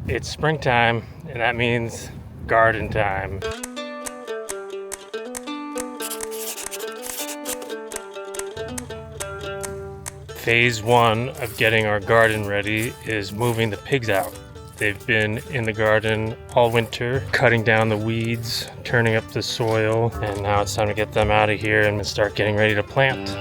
It's springtime, and that means garden time. Phase one of getting our garden ready is moving the pigs out. They've been in the garden all winter, cutting down the weeds, turning up the soil, and now it's time to get them out of here and start getting ready to plant.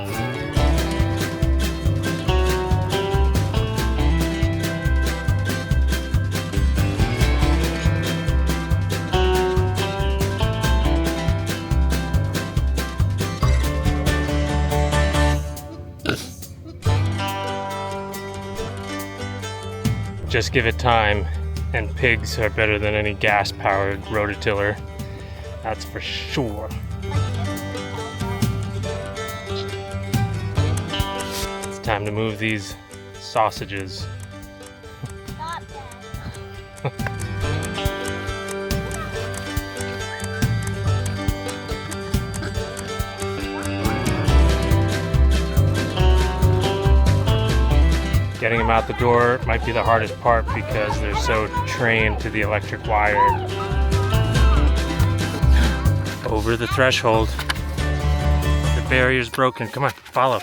Just give it time, and pigs are better than any gas-powered rototiller. That's for sure. It's time to move these sausages. Stop that. Getting them out the door might be the hardest part because they're so trained to the electric wire. Over the threshold. The barrier's broken. Come on, follow.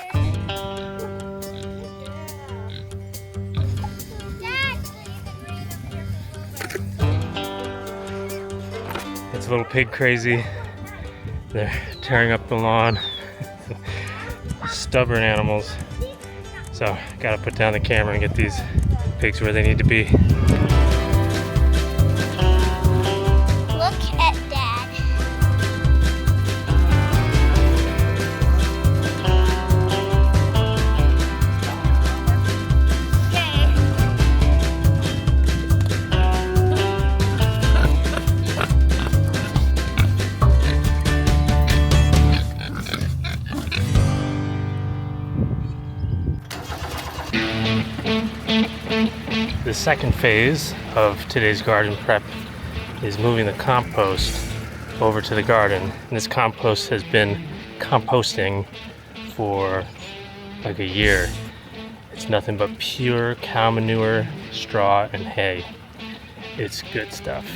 It's a little pig crazy. They're tearing up the lawn. Stubborn animals. So, gotta put down the camera and get these pigs where they need to be. Look at Dad. The second phase of today's garden prep is moving the compost over to the garden. And this compost has been composting for like a year. It's nothing but pure cow manure, straw, and hay. It's good stuff.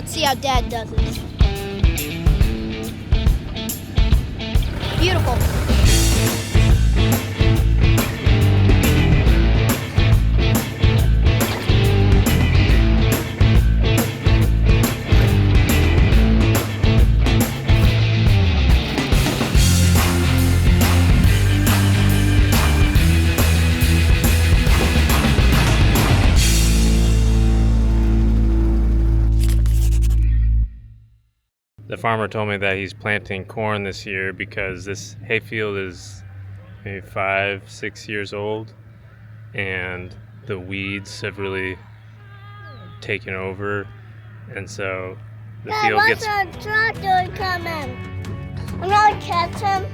See how Dad does it. Beautiful. The farmer told me that he's planting corn this year because this hayfield is maybe 5-6 years old and the weeds have really taken over, and so the field gets... Dad, what's a tractor coming? I'm gonna catch him.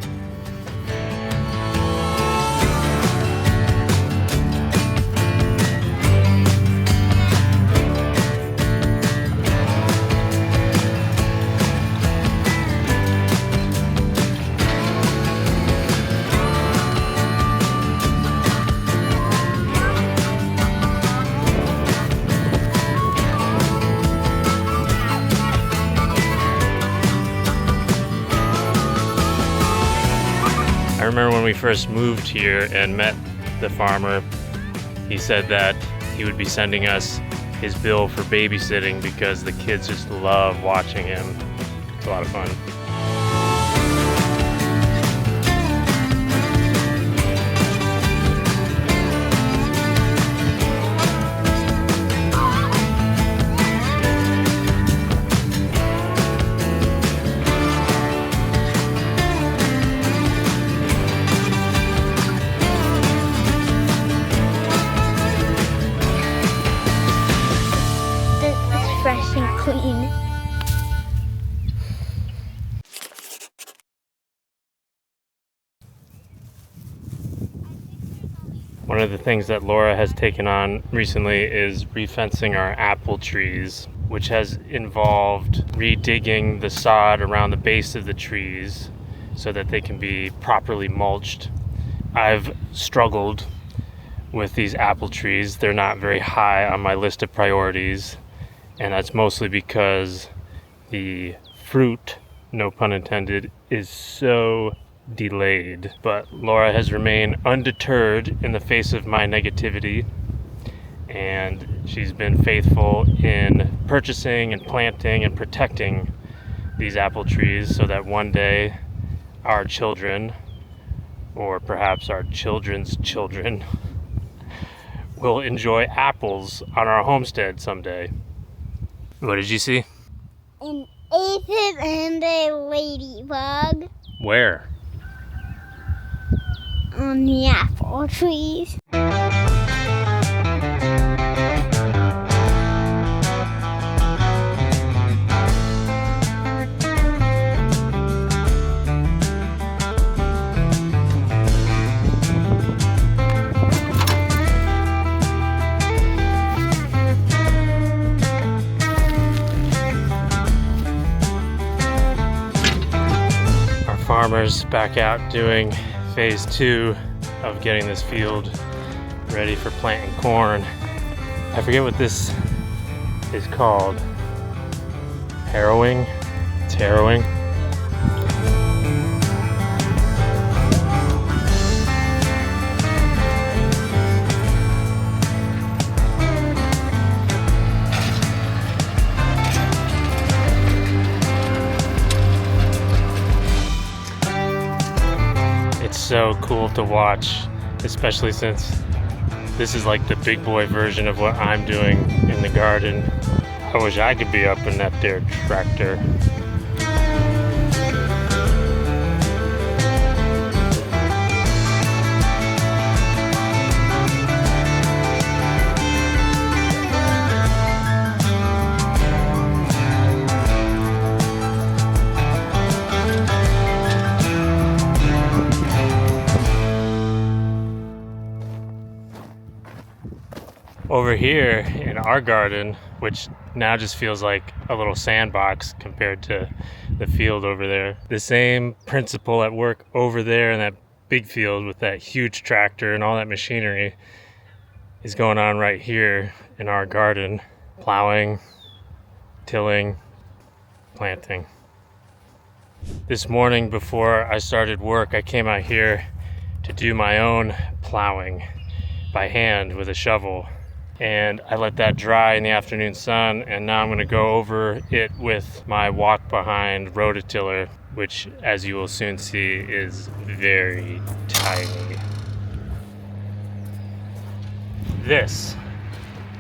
I remember when we first moved here and met the farmer, he said that he would be sending us his bill for babysitting because the kids just love watching him. It's a lot of fun. One of the things that Laura has taken on recently is refencing our apple trees, which has involved redigging the sod around the base of the trees so that they can be properly mulched. I've struggled with these apple trees. They're not very high on my list of priorities, and that's mostly because the fruit, no pun intended, is so delayed. But Laura has remained undeterred in the face of my negativity, and she's been faithful in purchasing and planting and protecting these apple trees so that one day our children, or perhaps our children's children, will enjoy apples on our homestead someday. What did you see? An aphid and a ladybug Where? on the apple trees. Farmers back out doing phase 2 of getting this field ready for planting corn. I forget what this is called. Harrowing? It's harrowing. So cool to watch, especially since this is like the big boy version of what I'm doing in the garden. I wish I could be up in that there tractor. Over here in our garden, which now just feels like a little sandbox compared to the field over there, the same principle at work over there in that big field with that huge tractor and all that machinery is going on right here in our garden. Plowing, tilling, planting. This morning before I started work, I came out here to do my own plowing by hand with a shovel. And I let that dry in the afternoon sun, and now I'm going to go over it with my walk-behind rototiller, which, as you will soon see, is very tiny. This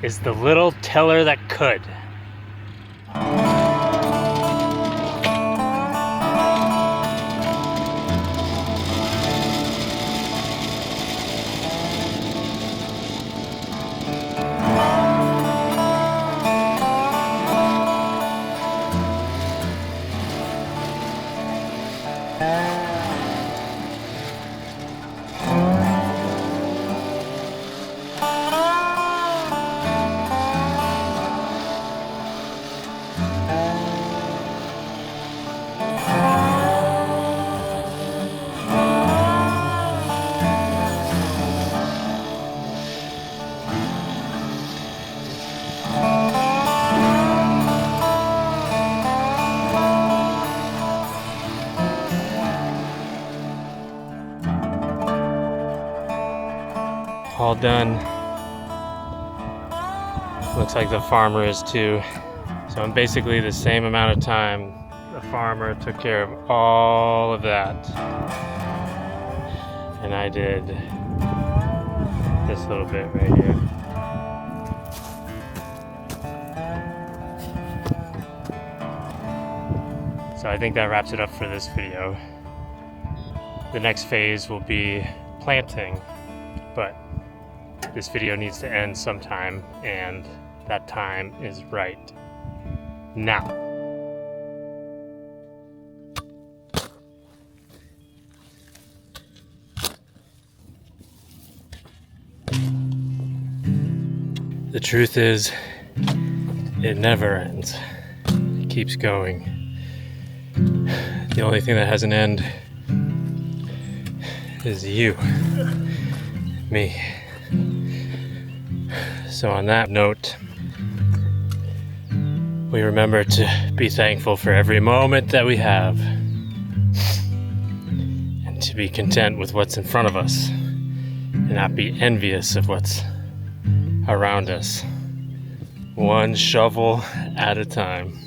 is the little tiller that could. All done. Looks like the farmer is too. So in basically the same amount of time, the farmer took care of all of that. And I did this little bit right here. So I think that wraps it up for this video. The next phase will be planting, but this video needs to end sometime, and that time is right now. The truth is, it never ends. It keeps going. The only thing that has an end is you, me. So on that note, we remember to be thankful for every moment that we have and to be content with what's in front of us and not be envious of what's around us. One shovel at a time.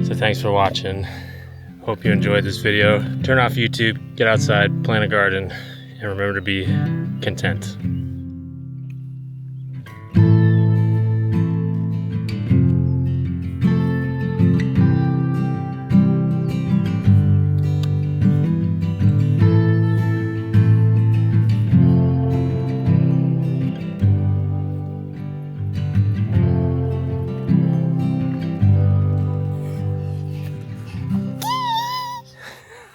So thanks for watching. Hope you enjoyed this video. Turn off YouTube, get outside, plant a garden, and remember to be content.